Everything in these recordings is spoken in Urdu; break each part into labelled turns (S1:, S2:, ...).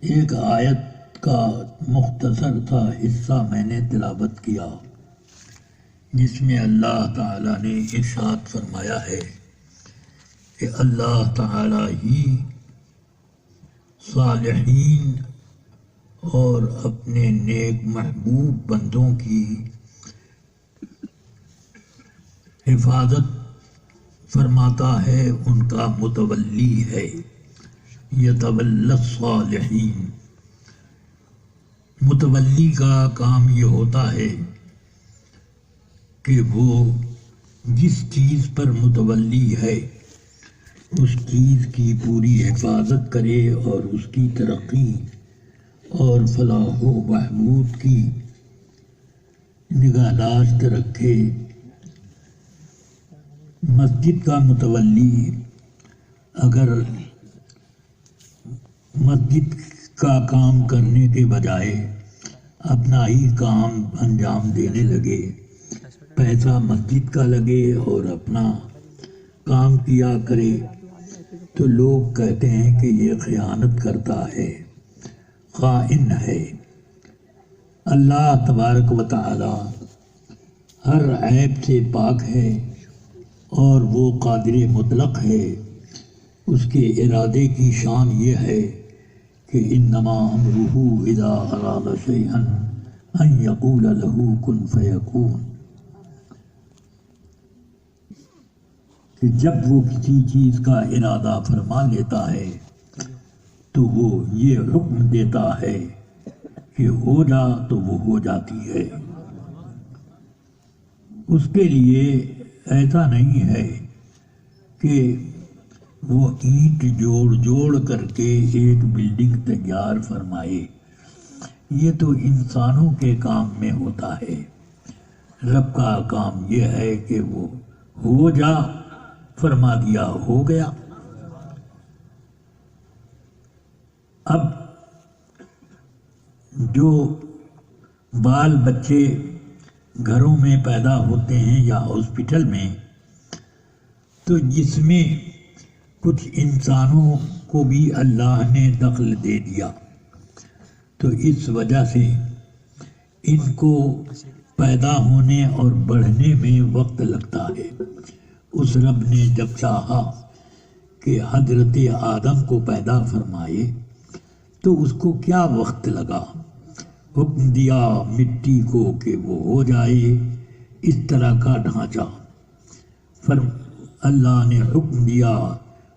S1: ایک آیت کا مختصر سا حصہ میں نے تلاوت کیا، جس میں اللہ تعالیٰ نے ارشاد فرمایا ہے کہ اللہ تعالیٰ ہی صالحین اور اپنے نیک محبوب بندوں کی حفاظت فرماتا ہے، ان کا متولی ہے۔ یتولی الصالحین، متولی کا کام یہ ہوتا ہے کہ وہ جس چیز پر متولی ہے اس چیز کی پوری حفاظت کرے اور اس کی ترقی اور فلاح و بہبود کی نگہداشت رکھے۔ مسجد کا متولی اگر مسجد کا کام کرنے کے بجائے اپنا ہی کام انجام دینے لگے، پیسہ مسجد کا لگے اور اپنا کام کیا کرے، تو لوگ کہتے ہیں کہ یہ خیانت کرتا ہے، خائن ہے۔ اللہ تبارک و تعالی ہر عیب سے پاک ہے اور وہ قادر مطلق ہے۔ اس کے ارادے کی شان یہ ہے کہ انما امرہ اذا اراد شیئا ان یقول له کن فیکون، کہ جب وہ کسی چیز کا ارادہ فرما لیتا ہے تو وہ یہ حکم دیتا ہے کہ ہو جا تو وہ ہو جاتی ہے۔ اس کے لیے ایسا نہیں ہے کہ وہ اینٹ جوڑ کر کے ایک بلڈنگ تیار فرمائے، یہ تو انسانوں کے کام میں ہوتا ہے۔ رب کا کام یہ ہے کہ وہ ہو جا فرما دیا، ہو گیا۔ اب جو بال بچے گھروں میں پیدا ہوتے ہیں یا ہاسپٹل میں، تو جس میں کچھ انسانوں کو بھی اللہ نے دخل دے دیا، تو اس وجہ سے ان کو پیدا ہونے اور بڑھنے میں وقت لگتا ہے۔ اس رب نے جب چاہا کہ حضرت آدم کو پیدا فرمائے تو اس کو کیا وقت لگا، حکم دیا مٹی کو کہ وہ ہو جائے اس طرح کا ڈھانچہ، اللہ نے حکم دیا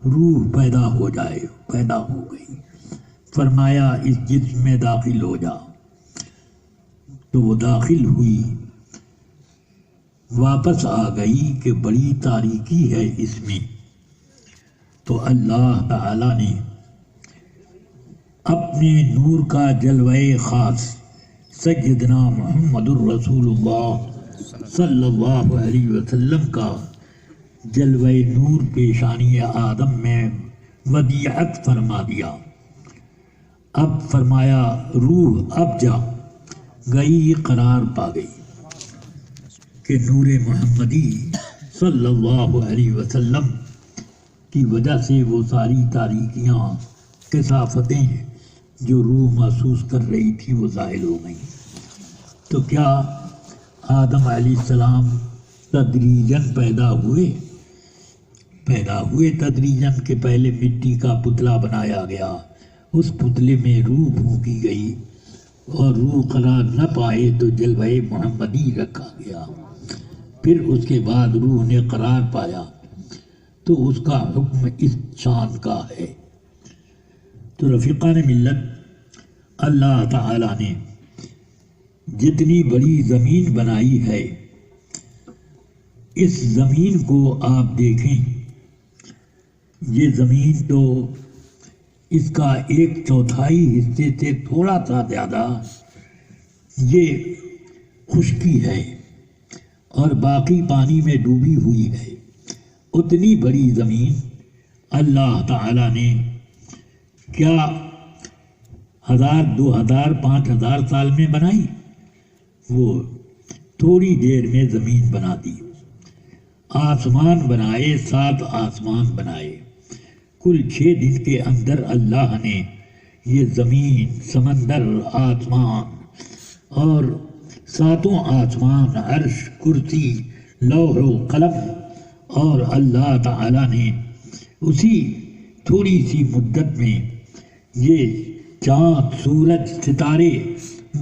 S1: روح پیدا ہو جائے، پیدا ہو گئی، فرمایا اس جسم میں داخل ہو جا، تو وہ داخل ہوئی، واپس آ گئی کہ بڑی تاریکی ہے اس میں۔ تو اللہ تعالی نے اپنے نور کا جلوہ خاص سیدنا محمد الرسول اللہ صلی اللہ علیہ وسلم کا جلوہ نور پیشانی آدم میں ودیعت فرما دیا۔ اب فرمایا روح اب جا، گئی قرار پا گئی کہ نور محمدی صلی اللہ علیہ وسلم کی وجہ سے وہ ساری تاریکیاں، کثافتیں جو روح محسوس کر رہی تھی وہ ظاہر ہو گئیں۔ تو کیا آدم علیہ السلام تدریجاً پیدا ہوئے تدریجاً، کہ پہلے مٹی کا پتلا بنایا گیا، اس پتلے میں روح پھونکی گئی اور روح قرار نہ پائے تو جلوہ محمدی رکھا گیا، پھر اس کے بعد روح نے قرار پایا، تو اس کا حکم اس شان کا ہے۔ تو رفیقان ملت، اللہ تعالیٰ نے جتنی بڑی زمین بنائی ہے، اس زمین کو آپ دیکھیں، یہ زمین تو اس کا 1/4 حصے سے تھوڑا سا زیادہ یہ خشکی ہے اور باقی پانی میں ڈوبی ہوئی ہے۔ اتنی بڑی زمین اللہ تعالیٰ نے کیا 1000 2000 5000 سال میں بنائی؟ وہ تھوڑی دیر میں زمین بنا دی۔ آسمان بنائے، 7 آسمان بنائے، کل 6 دن کے اندر اللہ نے یہ زمین، سمندر، آسمان اور ساتوں آسمان، عرش، کرسی، لوح و قلم، اور اللہ تعالیٰ نے اسی تھوڑی سی مدت میں یہ چاند، سورج، ستارے،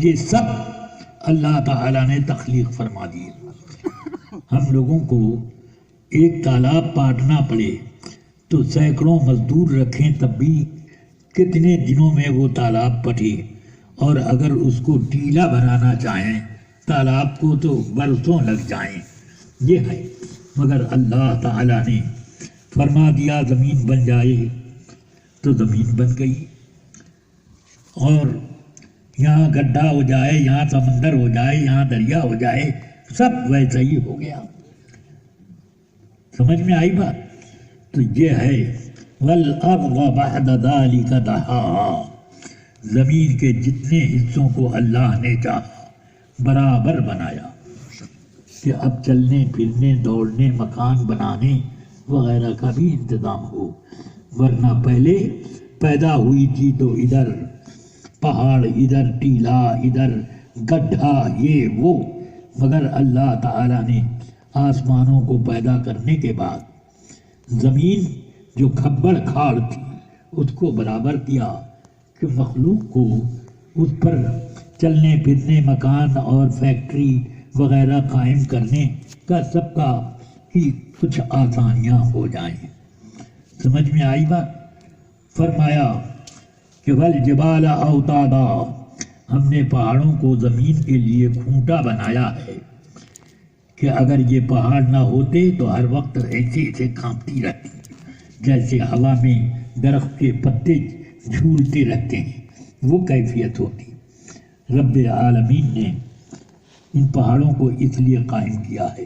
S1: یہ سب اللہ تعالیٰ نے تخلیق فرما دیے۔ ہم لوگوں کو ایک تالاب پاٹنا پڑے تو سینکڑوں مزدور رکھیں تب بھی کتنے دنوں میں وہ تالاب پٹے، اور اگر اس کو ٹیلا بنانا چاہیں تالاب کو تو برسوں لگ جائیں۔ یہ ہے، مگر اللہ تعالیٰ نے فرما دیا زمین بن جائے تو زمین بن گئی، اور یہاں گڈھا ہو جائے، یہاں سمندر ہو جائے، یہاں دریا ہو جائے، سب ویسا ہی ہو گیا۔ سمجھ میں آئی بات؟ تو یہ ہے وَالْأَرْضَ بَعْدَ ذَلِكَ دَحَاهَا، زمین کے جتنے حصوں کو اللہ نے چاہا برابر بنایا کہ اب چلنے پھرنے، دوڑنے، مکان بنانے وغیرہ کا بھی انتظام ہو، ورنہ پہلے پیدا ہوئی تھی تو ادھر پہاڑ، ادھر ٹیلا، ادھر گڈھا، یہ وہ، مگر اللہ تعالیٰ نے آسمانوں کو پیدا کرنے کے بعد زمین جو کھبڑ کھاڑ تھی اس کو برابر کیا کہ مخلوق کو اس پر چلنے پھرنے، مکان اور فیکٹری وغیرہ قائم کرنے کا سب کا ہی کچھ آسانیاں ہو جائیں۔ سمجھ میں آئی بات؟ فرمایا کہ وَالْجِبَالَ أَوْتَادًا، ہم نے پہاڑوں کو زمین کے لیے کھونٹا بنایا ہے کہ اگر یہ پہاڑ نہ ہوتے تو ہر وقت ایسے ایسے کانپتی رہتی، جیسے ہوا میں درخت کے پتے جھولتے رہتے ہیں، وہ کیفیت ہوتی۔ رب العالمین نے ان پہاڑوں کو اس لیے قائم کیا ہے